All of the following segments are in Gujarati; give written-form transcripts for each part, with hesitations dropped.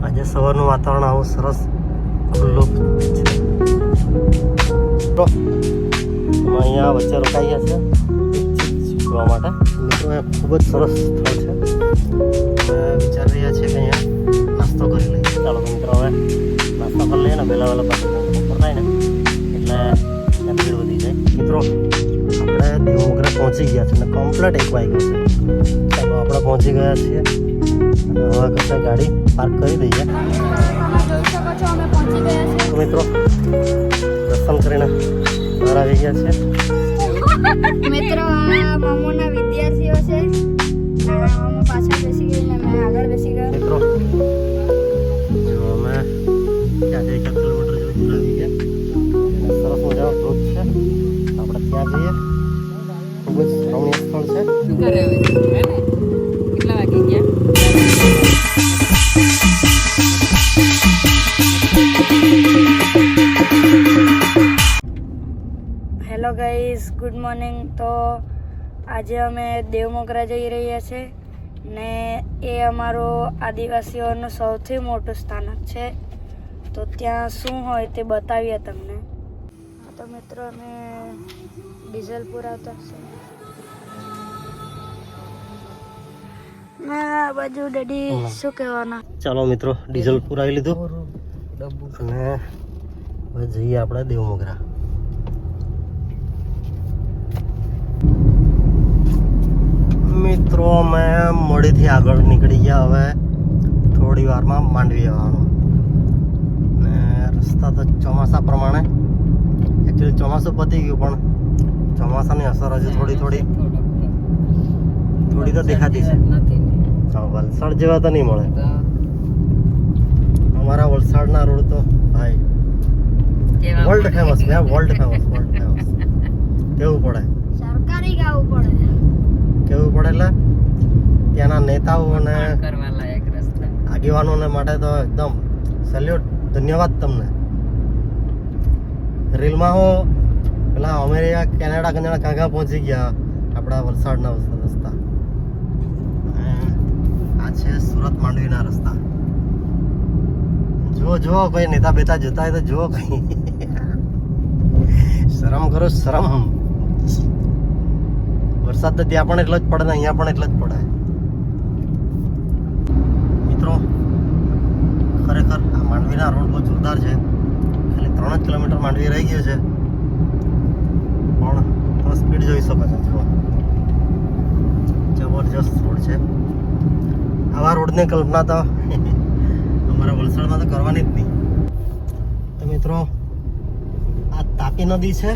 આજે સવારનું વાતાવરણ આવું સરસ ખુલ્લું છે. તો અહીંયા વચ્ચે રોકાઈ ગયા છે જોવા માટે. મિત્રો એ ખૂબ જ સરસ સ્થળ છે. અમે વિચારી રહ્યા છીએ કે અહીંયા નાસ્તો કરી લઈએ. ચાલો મિત્રો હવે નાસ્તો કરી લઈએ ને વહેલા પાછું બપોર થાય ને એટલે ત્યાં ભીડ વધી જાય. મિત્રો આપણે દેવમોગરા પહોંચી ગયા છે ને કમ્પ્લીટ 1 વાગ્યો છે. ચાલો આપણે પહોંચી ગયા છીએ અને હવે કશે ગાડી પાર્ક કરી દઈએ. તો મિત્રો દર્શન કરીને બહાર આવી ગયા છે. મિત્રો આ મામોના વિદ્યાર્થીઓ છે. મામો પાછળ બેસી ગઈ ને મેં આગળ બેસી ગયો. મિત્રો જો અમે 1 કિલોમીટર જેવું દૂર આવી ગયા. સરસ મજાનો ધોધ છે. આપણે ત્યાં જઈએ. ખૂબ જ રમણીય સ્થળ છે. શું કરે હવે હે ને કેટલા વાગી ગયા? Hello guys, good morning. તો આજે અમે દેવમોગરા જઈ રહ્યા છે ને એ અમારો આદિવાસીઓનું સૌથી મોટું સ્થાનક છે. તો ત્યાં શું હોય તે બતાવીએ તમને. તો મિત્રો અમે ડીઝલ પુરાવતા છે. આ બાજુ ડેડી શું કહેવાના. ચાલો મિત્રો ડીઝલ પુરાવી લીધું અને હવે જઈએ આપણે દેવમોગરા. મિત્રો અમે મોડીથી આગળ નીકળી ગયા. હવે થોડી વારમાં માંડવી આવવાનું ને રસ્તા તો ચોમાસા પ્રમાણે એકચ્યુઅલી ચોમાસું પતી ગયું પણ ચોમાસાની અસર હજુ થોડી તો દેખાતી છે. હા, વલસાડ જેવા તો નહીં મળે. અમારા વલસાડના રોડ તો ભાઈ વર્લ્ડ ફેમસ છે. વર્લ્ડ ફેમસ કેવું પડે સરકારી ગાવું પડે. કેવું પડે એટલે ત્યાંના નેતાઓ અને કરવા લાયક રસ્તા આગેવાનોને માટે તો એકદમ સેલ્યુટ, ધન્યવાદ તમને. રીલમાં હું પેલા અમેરિકા કેનેડા કંજણા કાંકા પહોંચી ગયા આપણા વલસાડના રસ્તા. આ છે સુરત માંડવીના રસ્તા. જો કોઈ નેતા બેતા જોતા હોય તો જો કઈ શરમ કરો, શરમ. વરસાદ તો ત્યાં પણ એટલો જ પડે ને અહીંયા પણ એટલો જ પડે. મિત્રો ખરેખર આ માંડવીના રોડ બહુ જોરદાર છે. ખાલી 3 જ કિલોમીટર માંડવી રહી ગયું છે પણ તમે સ્પીડ જોઈ શકો છો. જુઓ જબરજસ્ત રોડ છે. આવા રોડની કલ્પના તો અમારા વલસાડમાં તો કરવાની જ નહીં. તો મિત્રો આ તાપી નદી છે.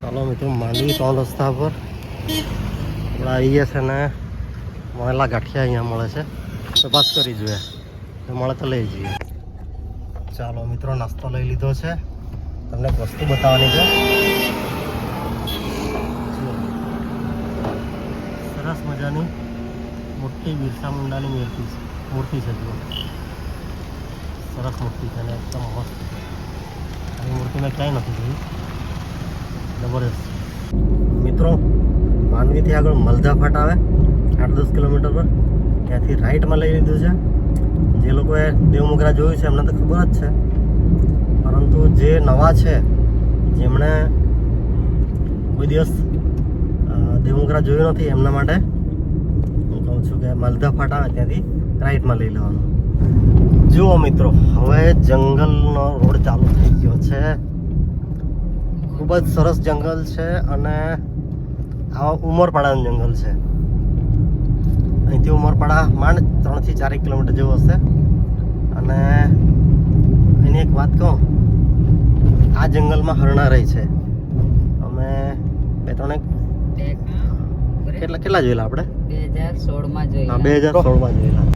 ચાલો મિત્રો માંડવી 3 રસ્તા પર આપણે આવી ગયા છે ને મળેલા ગાંઠિયા અહીંયા મળે છે. તપાસ કરી જોઈએ તો મળે તો લઈ જઈએ. ચાલો મિત્રો નાસ્તો લઈ લીધો છે. તમને એક વસ્તુ બતાવવાની છે. સરસ મજાની મોટી બિરસા મુંડાની મૂર્તિ છે. જુઓ સરસ મૂર્તિ છે ને એકદમ મસ્ત. આવી મૂર્તિ મેં ક્યાંય નથી જોઈ. જબરદસ્ત. મિત્રો માંડવીથી આગળ મલધા ફાટ આવે 8-10 કિલોમીટર પર. ત્યાંથી રાઈટમાં લઈ લીધું છે. જે લોકોએ દેવમોગરા જોયું છે એમને તો ખબર જ છે, પરંતુ જે નવા છે જેમણે કોઈ દિવસ દેવમોગરા જોયું નથી એમના માટે હું કહું છું કે મલધા ફાટ આવે ત્યાંથી રાઈટમાં લઈ લેવાનું. જુઓ મિત્રો હવે જંગલનો રોડ ચાલુ થઈ ગયો છે. ખૂબ જ સરસ જંગલ છે અને આ ઉમરપાડાનું જંગલ છે. અહીંથી ઉમરપાડા માંડ 3 થી 4 કિલોમીટર જેવું હશે. અને એની એક વાત કહું, આ જંગલમાં હરણા રહી છે. અમે 2-3 કેટલા જોયેલા આપણે? 2016 માં હા, જોઈ 2016માં જોયેલા.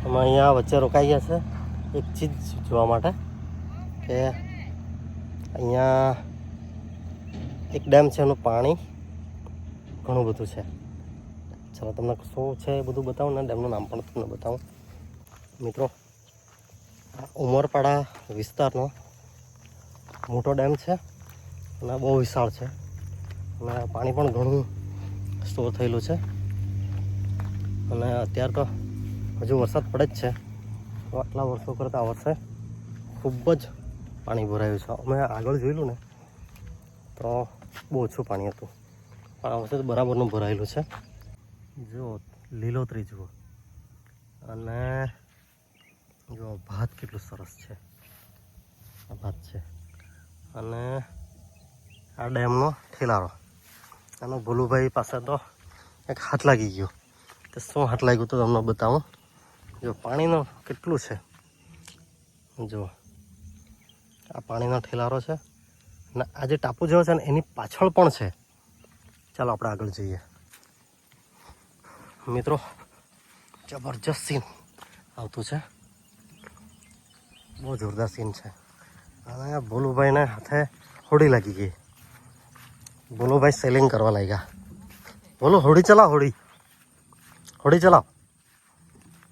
અમે અહીંયા વચ્ચે રોકાઈ ગયા છે એક ચીજ જોવા માટે કે અહીંયા એક ડેમ છે, એનું પાણી ઘણું બધું છે. ચાલો તમને શું છે એ બધું બતાવું ને, ડેમનું નામ પણ તમને બતાવું. મિત્રો, આ ઉમરપાડા વિસ્તારનો મોટો ડેમ છે અને બહુ વિશાળ છે અને પાણી પણ ઘણું સ્ટોર થયેલું છે. અને અત્યારે તો હજુ વરસાદ પડે જ છે, તો આટલા વર્ષો કરતાં આ વર્ષે ખૂબ જ પાણી ભરાયું છે. અમે આગળ જોયેલું ને તો બહુ ઓછું પાણી હતું, પણ આ વર્ષે તો બરાબરનું ભરાયેલું છે. જો લીલોતરી જુઓ, અને જો ભાત કેટલું સરસ છે, આ ભાત છે. અને આ ડેમનો ઠેલારો, આનો ભોલુભાઈ પાસે તો એક હાથ લાગી ગયો. તો શું હાથ લાગ્યું તો તમને બતાવું. જો પાણીનો કેટલું છે, જો આ પાણીનો ઠેલારો છે અને આ જે ટાપુ જેવો છે ને એની પાછળ પણ છે. ચાલો આપણે આગળ જઈએ. મિત્રો, જબરજસ્ત સીન આવતું છે, બહુ જોરદાર સીન છે. અને ભોલુભાઈને હાથે હોડી લાગી ગઈ. ભોલુભાઈ સેલિંગ કરવા લાગ્યા. બોલો, હોડી ચલાવ, હોડી ચલાવ,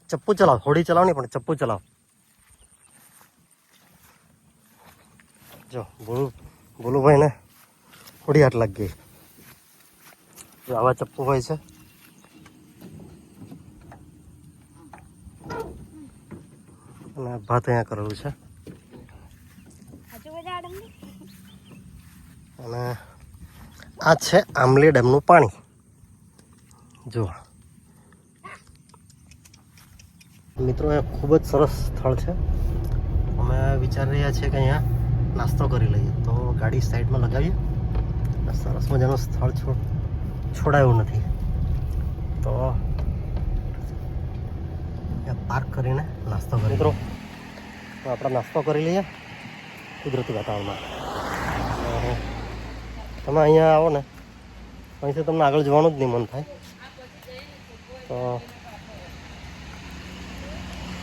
ચપ્પુ ચલાવ. હોડી ચલાવ નહીં પણ ચપ્પુ ચલાવ. જો ભોલુભાઈને હોડી હાથ લાગી ગઈ. જો આવા ચપ્પુ હોય છે. અને ભાત અહીંયા કરેલું છે. અને આ છે આમલી ડેમનું પાણી. જો મિત્રો, એ ખૂબ જ સરસ સ્થળ છે. અમે વિચારી રહ્યા છીએ કે અહીંયા નાસ્તો કરી લઈએ, તો ગાડી સાઈડમાં લગાવીએ. સરસ મજાનું સ્થળ છોડાયું નથી, તો પાર્ક કરીને નાસ્તો કરીએ. મિત્રો, તો આપણે નાસ્તો કરી લઈએ કુદરતી વાતાવરણમાં. તમે અહીંયા આવો ને, અહીંથી તમને આગળ જવાનું જ નહીં મન થાય. તો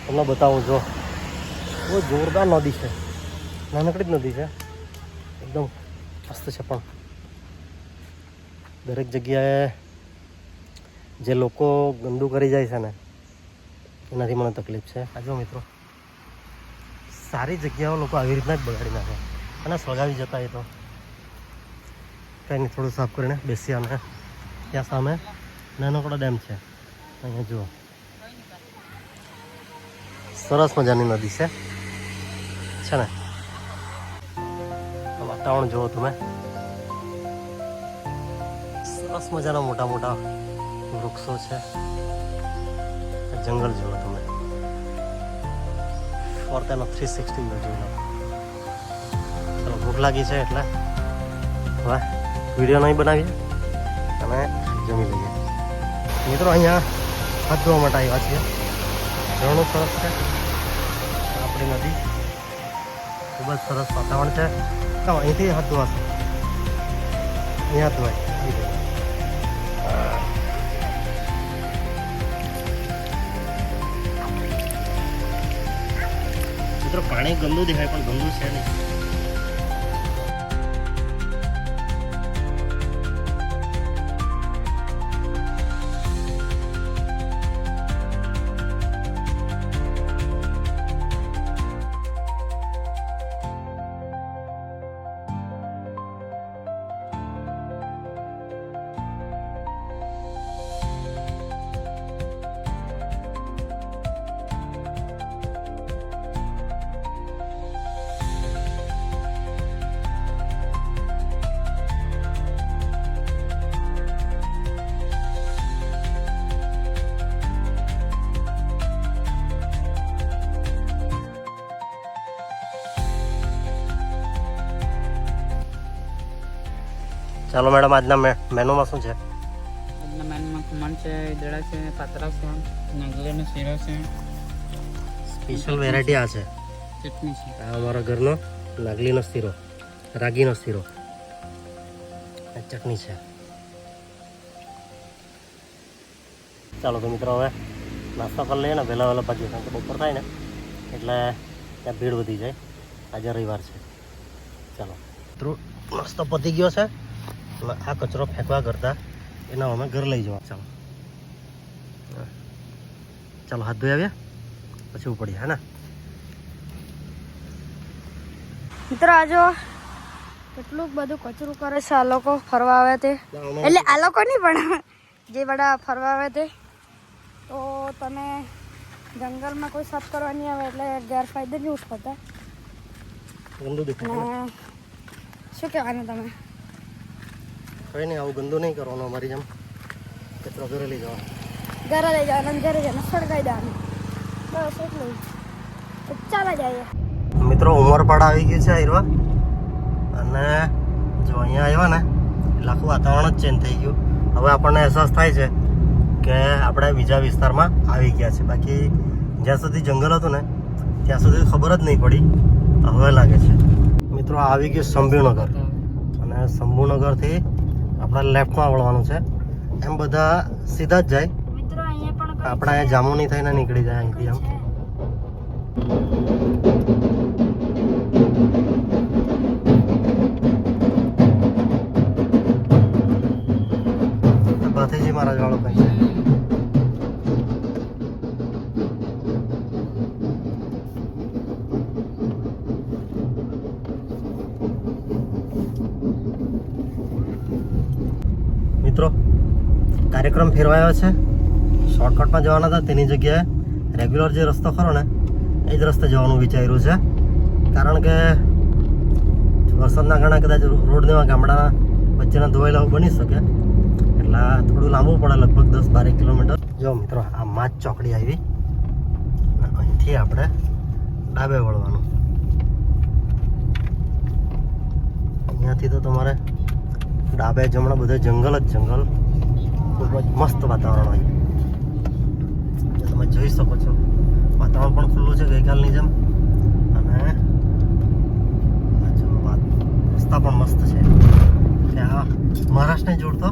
તમને બતાવું. જો બહુ જોરદાર નદી છે, નાનકડી જ નદી છે, એકદમ મસ્ત છે. પણ દરેક જગ્યાએ જે લોકો ગંદુ કરી જાય છે ને, એનાથી મને તકલીફ છે. આ જો મિત્રો, સારી જગ્યાઓ લોકો આવી રીતના જ બગાડી નાખે અને સળગાવી જતા. એ તો કંઈ નહીં, થોડું સાફ કરીને બેસી. અને ત્યાં સામે નાનકડો ડેમ છે, અહીંયા જુઓ, સરસ મજાની નદી છે ને. વાતાવરણ જુઓ તમે, સરસ મજાના મોટા મોટા વૃક્ષો છે. જંગલ જુઓ તમે, ફરતાનો 360 વ્યૂ જોઈ લો. ચાલો, ભૂખ લાગી છે એટલે હવે વિડીયો નહીં બનાવીએ અને જમી લઈએ. મિત્રો, અહીંયા હાથ ધોવા માટે આવ્યા છીએ. ઝરણું સરસ છે, આપણી નદી, ખૂબ જ સરસ વાતાવરણ છે. ચાલો, અહીંથી હાથ ધોવાશે, અહીંયા હાથ ધોવાય. મિત્રો, પાણી ગંદુ દેખાય પણ ગંદુ છે નહીં. ચાલો મેડમ, આજના મેનુમાં શું છે? આજના મેનુમાં ખમણ છે, ઈદડા છે, પાતરા છે, નાગલીનો શીરો છે, સ્પેશિયલ વેરાયટી આ છે. ચટણી છે. આ અમારા ઘરનો નાગલીનો શીરો, રાગીનો શીરો, આ ચટણી છે. ચાલો તો મિત્રો હવે નાસ્તો કરી લઈએ ને વહેલા ભાગીએ, કારણ કે બપોર થાય ને એટલે ત્યાં ભીડ વધી જાય. આજે રવિવાર છે. ચાલો મિત્રો નાસ્તો પતી ગયો છે અને આ કચરો ફેંકવા કરતાં એના અમે ઘર લઈ જવા. ચાલો ચાલો હાથ ધોઈ આવ્યા પછી ઉપડીએ હે ને. મિત્રો આજો કેટલું બધું કચરું કરે છે આ લોકો ફરવા આવે તે, એટલે આ લોકો નહીં પણ જે બધા ફરવા આવે તે. તો તમે જંગલમાં કોઈ સાફ કરવા નહીં આવે એટલે ગેરફાયદે નહીં ઉઠાતા. ગંદુ દેખાય ને? શું કહેવાનું તમે? કંઈ નહીં, આવું ગંદુ નહીં કરવાનું. અમારી જેમ કચરો ઘરે લઈ જવા, ઘરે લઈ જવાનું, ઘરે જઈને સળગાઈ દેવાનું, બસ એટલું. ચાલે જાય મિત્રો. ઉમરપાડા આવી ગયું છે આયરવા, અને જો અહીંયા આવ્યા ને એટલે આખું વાતાવરણ જ ચેન્જ થઈ ગયું. હવે આપણને અહેસાસ થાય છે કે આપણે બીજા વિસ્તારમાં આવી ગયા છે. બાકી જ્યાં સુધી જંગલ હતું ને ત્યાં સુધી ખબર જ નહીં પડી, હવે લાગે છે. મિત્રો આવી ગયું શંભુનગર, અને શંભુનગરથી આપણે લેફ્ટમાં વળવાનું છે. એમ બધા સીધા જ જાય, મિત્રો. અહીંયા પણ આપણે અહીંયા જામુની થઈને નીકળી જાય અહીંથી. આમ ભાથીજી મહારાજ વાળો કઈ છે. મિત્રો કાર્યક્રમ ફેરવાયો છે. શોર્ટકટમાં જવાના હતા તેની જગ્યાએ રેગ્યુલર જે રસ્તો ખરો ને એ જ રસ્તે જવાનું વિચાર્યું છે. કારણ કે વરસાદના કારણે કદાચ રોડના ગામડાના વચ્ચેના ધોવાયેલા બની શકે, એટલે થોડું લાંબુ પડે, લગભગ 10-12 કિલોમીટર. જો મિત્રો આ માચ ચોકડી આવી, અહીંથી આપણે ડાબે વળવાનું. અહીંયાથી તો તમારે ડાબે જમણા બધે જંગલ જ જંગલ. ખૂબ જ મસ્ત વાતાવરણ હોય, તમે જોઈ શકો છો. વાતાવરણ પણ ખુલ્લું છે ગઈકાલની જેમ, અને રસ્તા પણ મસ્ત છે. ત્યાં મહારાષ્ટ્રને જોડતો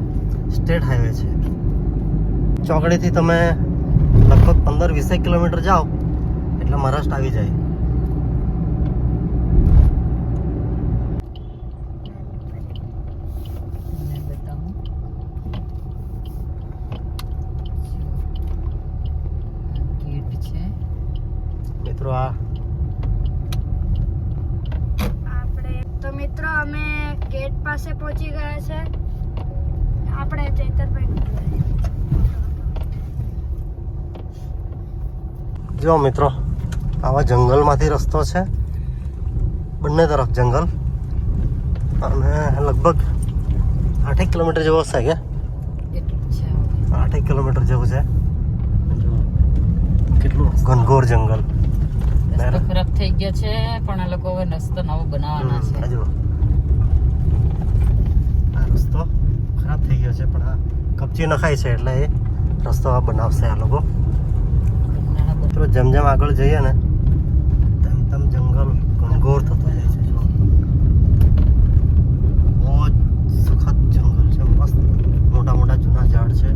સ્ટેટ હાઈવે છે. ચોકડીથી તમે લગભગ 15-20 કિલોમીટર જાઓ એટલે મહારાષ્ટ્ર આવી જાય. મિત્રો આ મિત્રો અમે ગેટ પાસે પહોંચી ગયા છે. આપણે ચૈતરભાઈ જો મિત્રો આવા જંગલમાંથી રસ્તો છે, બંને તરફ જંગલ, અને લગભગ 8 કિલોમીટર જેવો હશે કે 8 કિલોમીટર જેવું છે. કેટલું ઘનઘોર જંગલ. રસ્તો ખરાબ થઈ ગયો છે, પણ આ લોકો હવે રસ્તો નવો બનાવવાના છે. હજુ આ રસ્તો ખરાબ થઈ ગયો છે, પણ આ કપચી નખાય છે એટલે એ રસ્તો બનાવશે આ લોકો. મિત્રો જેમ જેમ આગળ જઈએ ને તેમ તેમ જંગલ ઘનઘોર થતો જાય છે. જો બહુ જ સખત જંગલ છે, મસ્ત મોટા મોટા જૂના ઝાડ છે.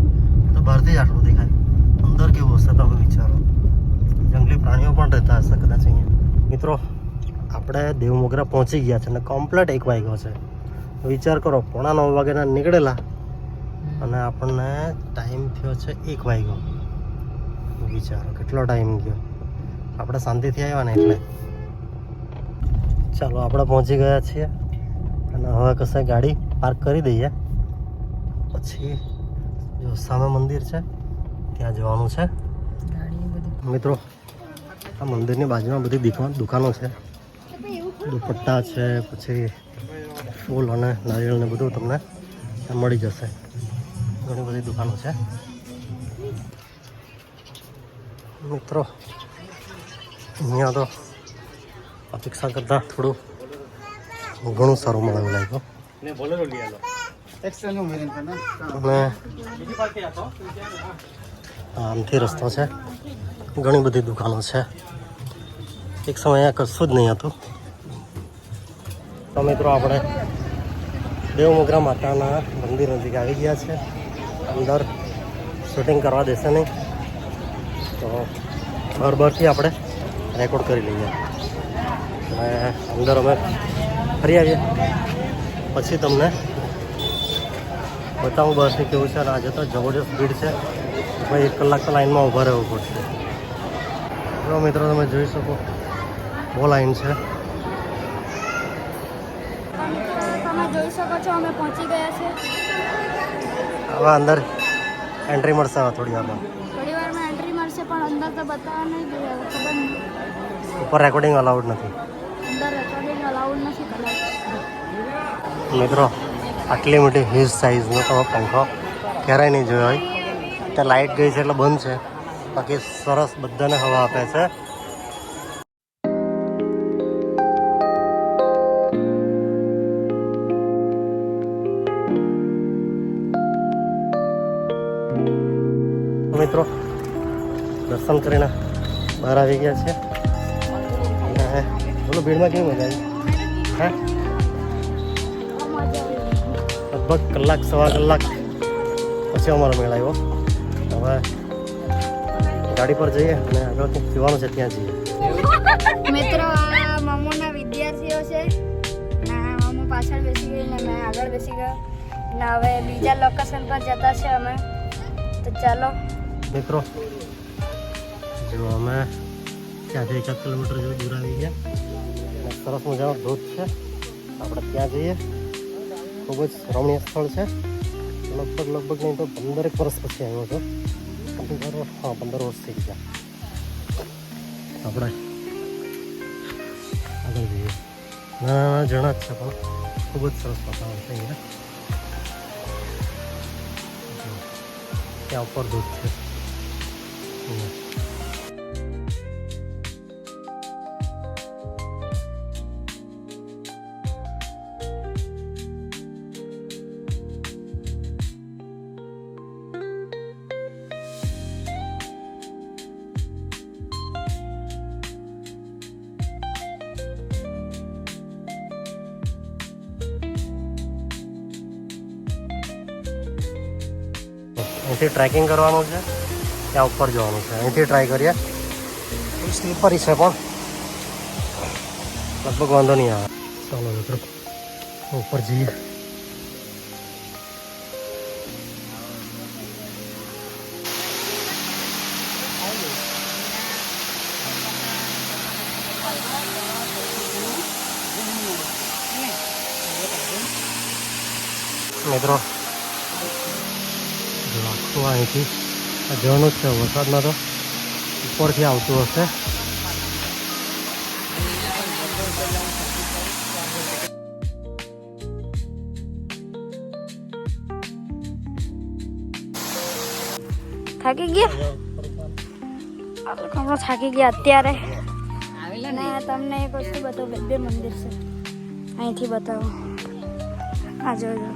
તો બહારથી જ આટલું દેખાય, અંદર કેવું હશે તમે વિચારો. જંગલી પ્રાણીઓ પણ રહેતા હશે કદાચ અહીંયા. મિત્રો આપણે દેવમોગરા પહોંચી ગયા છે અને કમ્પ્લેટ 1 વાગ્યો છે. વિચાર કરો, 9:45 વાગ્યાના નીકળેલા અને આપણને ટાઈમ થયો છે 1 વાગ્યો. વિચારો કેટલો ટાઈમ ગયો. આપણે શાંતિથી આવ્યા ને એટલે. ચાલો આપણે પહોંચી ગયા છીએ અને હવે કશે ગાડી પાર્ક કરી દઈએ, પછી જો સામે મંદિર છે ત્યાં જવાનું છે. મિત્રો આ મંદિરની બાજુમાં બધી દુકાનો છે, દુપટ્ટા છે, પછી ફૂલ અને નારિયેળ ને બધું તમને મળી જશે. ઘણી બધી દુકાનો છે. મિત્રો અહીંયા તો અપેક્ષા કરતાં થોડું ઘણું સારું મળે એવું લાગ્યું. અને આમથી રસ્તો છે, ઘણી બધી દુકાનો છે. એક સમય અહીંયા કશું જ નહીં હતું. તો મિત્રો આપણે દેવમોગરા માતાના મંદિર નજીક આવી ગયા છે. અંદર શૂટિંગ કરવા દેશે નહીં, તો બરબરથી આપણે રેકોર્ડ કરી લઈએ અને અંદર અમે ફરી આવીએ, પછી તમને બતાવું બસની કેવું છે. અને આજે તો જબરજસ્ત ભીડ છે ભાઈ, 1 કલાક તો લાઈનમાં ઊભા રહેવું પડશે. જો મિત્રો તમે જોઈ શકો બહુ લાઈન છે. તમે જોઈ શકો છો અમે પહોંચી ગયા છે. હવે અંદર એન્ટ્રી મળશે હવે થોડી વારમાં. થોડી વારમાં એન્ટ્રી મળશે, પણ અંદર તો બતાવવા નહીં જોઈએ, હવે ખબર નહીં. ઉપર રેકોર્ડિંગ અલાઉડ નથી અંદર રેકોર્ડિંગ અલાઉડ નથી કદાચ. મિત્રો. આટલી મોટી હિલ સાઇઝનો તો પંખો ક્યારેય નહીં જોયો હોય. ત્યાં લાઇટ ગઈ છે એટલે બંધ છે, બાકી સરસ બધાને હવા આપે છે. મિત્રો દર્શન કરીને બહાર આવી ગયા છે અને બોલો ભીડમાં કેવી મજા આવી? હા, લગભગ કલાક સવા કલાક પછી અમારો મેળ આવ્યો. હવે ગાડી પર જઈએ અને આગળ કંઈક પીવાનું છે ત્યાં જઈએ. મિત્રો આ મમ્મુના વિદ્યાર્થીઓ છે ને મમ્મુ પાછળ બેસી ગઈ ને મેં આગળ બેસી ગયો ને હવે બીજા લોકેશન પર જતા છે અમે. તો ચાલો મિત્રો જો અમે ત્યાંથી 1 કિલોમીટર જેવું દૂર આવી ગયા અને સરસ મજાનો ધોધ છે. આપણે ત્યાં જઈએ. ખૂબ જ રમણીય સ્થળ છે. લગભગ નહીં તો 15 વર્ષ પછી આવ્યો હતો. 15 વર્ષ થઈ ગયા. આપણે આગળ જઈએ. નાના ઝરણા જ છે પણ ખૂબ જ સરસ વાતાવરણ છે અહીંયા. ત્યાં ઉપર ધોધ છે. અહીંથી ટ્રેકિંગ કરવાનું છે, ત્યાં ઉપર જવાનું છે. અહીંથી ટ્રાય કરીએ. સ્લીપરી છે પણ લગભગ વાંધો નહીં આવે. ચાલો મિત્રો ઉપર જઈએ. મિત્રો આખું અહીંથી આ ઝરણું જ છે. વરસાદમાં તો ઉપરથી આવતું હશે. થાકી ગયા? હમણાં થાકી ગયા અત્યારે. ને તમને એક વસ્તુ બતાવું, બે મંદિર છે અહીંથી બતાવો. આ જોજો,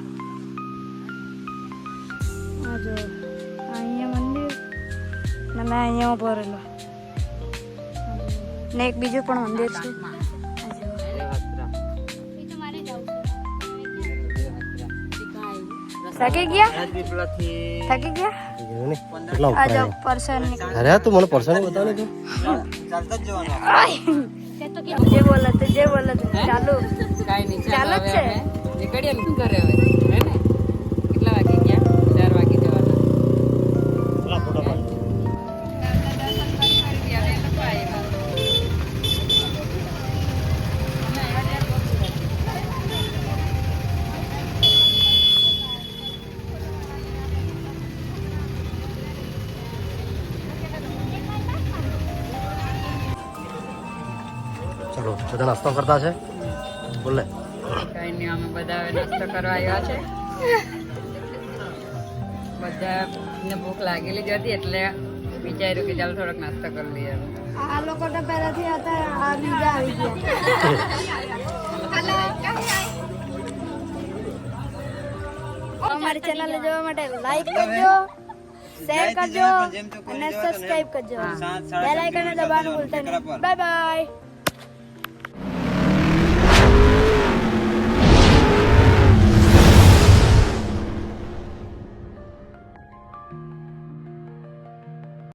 આ જો અહીંયા મંદિર ને મેં અહીંયા ઊભો રહેલો ને એક બીજું પણ મંદિર છે. થાકી ગયા? થાકી ગયા? આ જો પર્સન અરે તું મને પર્સન બતાવ ને. જે બોલે તો ચાલુ ચાલુ જ છે. નીકળીએ શું કરે હવે, હે ને? કેટલા વાગી ગયા? 4 વાગી જવાના. ફોટો પાડ. ચલો બધા નાસ્તો કરતા છે. બોલે કઈ નહીં, અમે બધા હવે નાસ્તો કરવા આવ્યા છે. બધાને ભૂખ લાગેલી જ હતી એટલે વિચાર્યું કે ચાલો થોડોક નાસ્તો કરી લઈએ. આ લોકો તો પહેલાથી હતા, આ બીજા આવી ગયા. અમારી ચેનલ જોવા માટે લાઈક કરજો, શેર કરજો અને સબસ્ક્રાઇબ કરજો. બેલ આઇકન દબાવવાનું ભૂલતા નહીં. Bye bye.